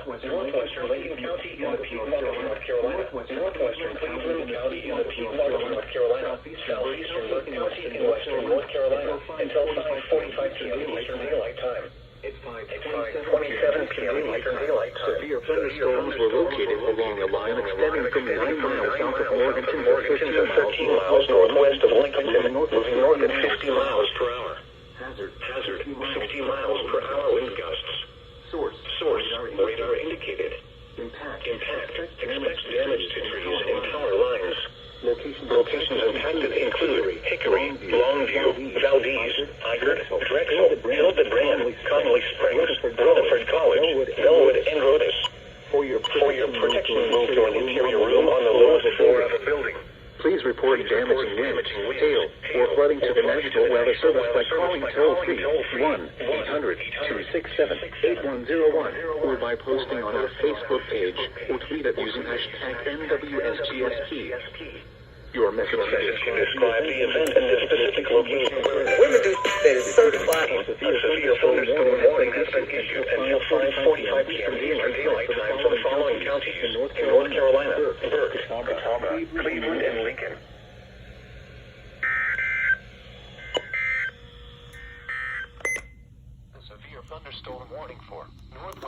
Northwestern Lincoln County in the Piedmont of North Carolina. Northwestern Cleveland County in the Piedmont of North Carolina. Southeastern Burke County in western North Carolina until 5:45 p.m. Eastern Daylight Time. It's 5:27 p.m. Eastern Daylight Time. Severe thunderstorms were located along a line extending from 9 miles south of Morganton to 13 miles northwest of Lincoln, moving north at 50 miles per hour. Hazard 60 miles per hour wind gusts. Source radar indicated. Impact expect damage to trees and power lines. Locations impacted include Hickory, Longview, Valdez, Igert, Drexel, Hildebrand, Connolly Springs, Rutherford College, Bellwood, and Rhodus. For your protection, move to an interior room on the lowest floor of a building. Please report damaging wind, hail, or flooding to the National Weather Service by calling toll-free 1-800-267-8101 or by posting on our Facebook page or tweet it using hashtag NWSGSP. Your message should describe the event and the specific location. Wind that is certified. A severe thunderstorm warning has been issued until 5:45 p.m. Eastern Daylight Time for the following counties in North Carolina: Burke, Catawba, Cleveland, and Lincoln. A severe thunderstorm warning for North.